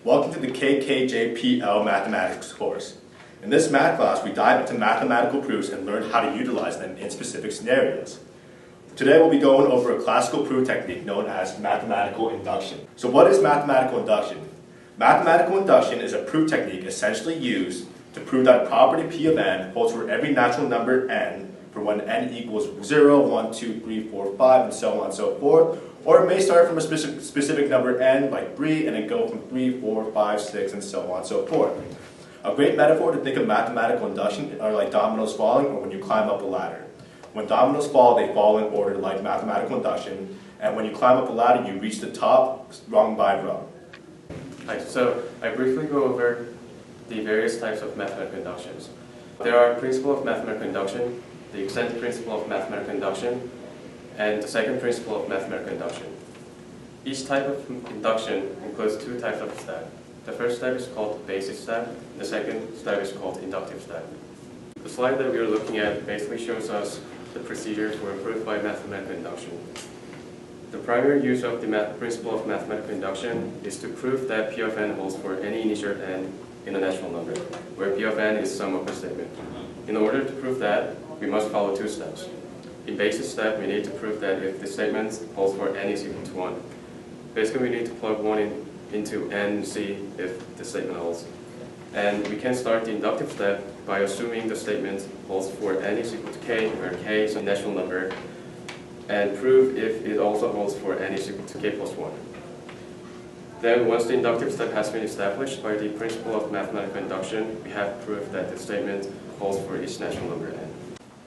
Welcome to the KKJPL Mathematics course. In this math class, we dive into mathematical proofs and learn how to utilize them in specific scenarios. Today we'll be going over a classical proof technique known as mathematical induction. So what is mathematical induction? Mathematical induction is a proof technique essentially used to prove that a property P of n holds for every natural number n for when n equals 0, 1, 2, 3, 4, 5, and so on and so forth. Or it may start from a specific number n, like 3, and then go from 3, 4, 5, 6, and so on and so forth. A great metaphor to think of mathematical induction are like dominoes falling or when you climb up a ladder. When dominoes fall, they fall in order like mathematical induction, and when you climb up a ladder, you reach the top rung by rung. Hi, so I briefly go over the various types of mathematical inductions. There are principle of mathematical induction, the extended principle of mathematical induction, and the second principle of mathematical induction. Each type of induction includes two types of step. The first step is called basic step, the second step is called inductive step. The slide that we are looking at basically shows us the procedures were proved by mathematical induction. The primary use of the principle of mathematical induction is to prove that P of n holds for any integer n in a natural number, where P of n is sum of a statement. In order to prove that, we must follow two steps. In basic step, we need to prove that if the statement holds for n is equal to 1. Basically, we need to plug 1 into n and see if the statement holds. And we can start the inductive step by assuming the statement holds for n is equal to k, where k is a natural number, and prove if it also holds for n is equal to k plus 1. Then, once the inductive step has been established by the principle of mathematical induction, we have proof that the statement holds for each natural number n.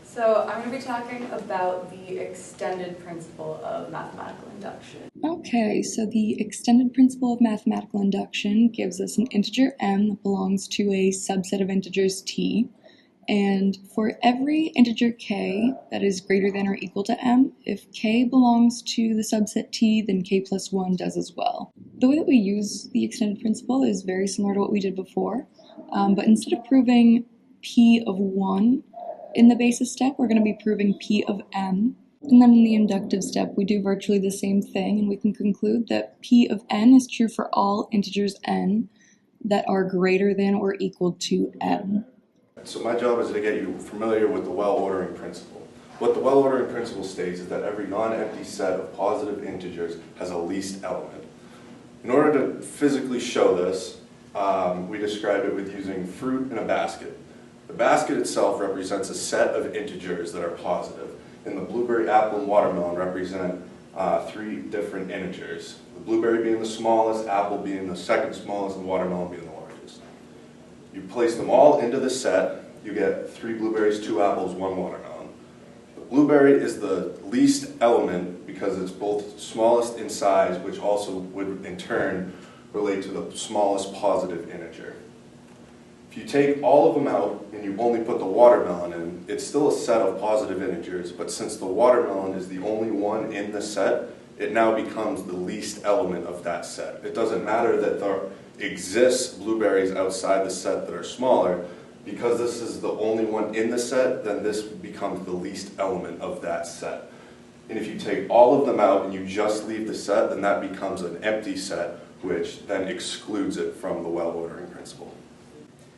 So I'm going to be talking about the extended principle of mathematical induction. Okay, so the extended principle of mathematical induction gives us an integer m that belongs to a subset of integers t. And for every integer k that is greater than or equal to m, if k belongs to the subset t, then k plus 1 does as well. The way that we use the extended principle is very similar to what we did before, but instead of proving p of 1 in the basis step, we're going to be proving p of m. And then in the inductive step, we do virtually the same thing, and we can conclude that p of n is true for all integers n that are greater than or equal to m. So my job is to get you familiar with the well-ordering principle. What the well-ordering principle states is that every non-empty set of positive integers has a least element. In order to physically show this, we describe it with using fruit in a basket. The basket itself represents a set of integers that are positive, and the blueberry, apple, and watermelon represent three different integers. The blueberry being the smallest, apple being the second smallest, and watermelon being the largest. You place them all into the set, you get 3 blueberries, 2 apples, 1 watermelon. The blueberry is the least element because it's both smallest in size, which also would in turn relate to the smallest positive integer. If you take all of them out and you only put the watermelon in, it's still a set of positive integers, but since the watermelon is the only one in the set, it now becomes the least element of that set. It doesn't matter that there exists blueberries outside the set that are smaller. Because this is the only one in the set, then this becomes the least element of that set. And if you take all of them out and you just leave the set, then that becomes an empty set, which then excludes it from the well-ordering principle.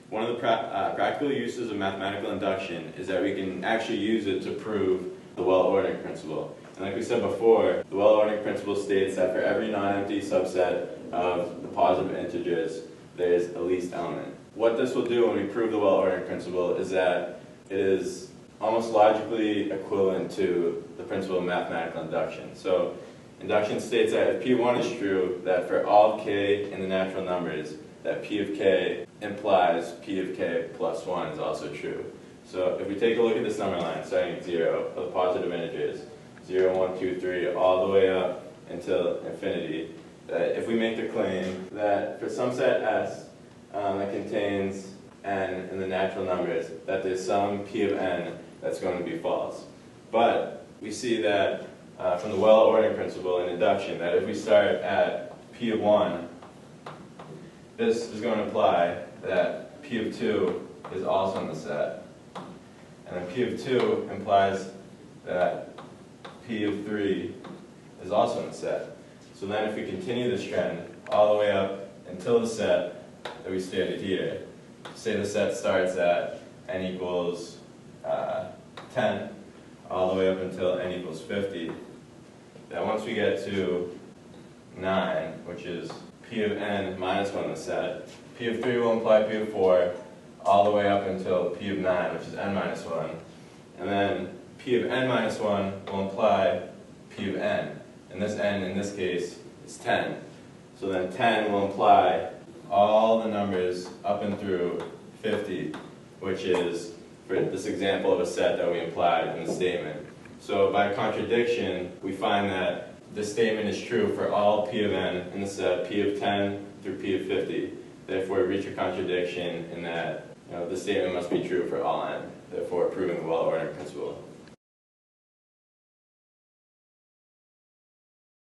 One of the practical uses of mathematical induction is that we can actually use it to prove the well-ordering principle. And like we said before, the well-ordering principle states that for every non-empty subset of the positive integers, there is a least element. What this will do when we prove the well-ordering principle is that it is almost logically equivalent to the principle of mathematical induction. So induction states that if P1 is true, that for all k in the natural numbers, that P of k implies P of k plus 1 is also true. So if we take a look at this number line, starting at 0, of the positive integers, 0, 1, 2, 3, all the way up until infinity, that if we make the claim that for some set S that contains n in the natural numbers, that there's some P of n that's going to be false. But we see that from the well-ordering principle in induction, that if we start at P of 1, this is going to imply that P of 2 is also in the set. And then P of 2 implies that P of 3 is also in the set. So then if we continue this trend all the way up until until the set that we stated here. Say the set starts at n equals 10, all the way up until n equals 50. Then once we get to 9, which is p of n minus 1 in the set, p of 3 will imply p of 4, all the way up until p of 9, which is n minus 1. And then p of n minus 1 will imply p of n. And this n, in this case, is 10. So then 10 will imply all the numbers up and through 50, which is, for this example of a set that we implied in the statement. So by contradiction, we find that this statement is true for all p of n in the set p of 10 through p of 50. Therefore, we reach a contradiction in that the statement must be true for all n, therefore proving the well-ordering principle.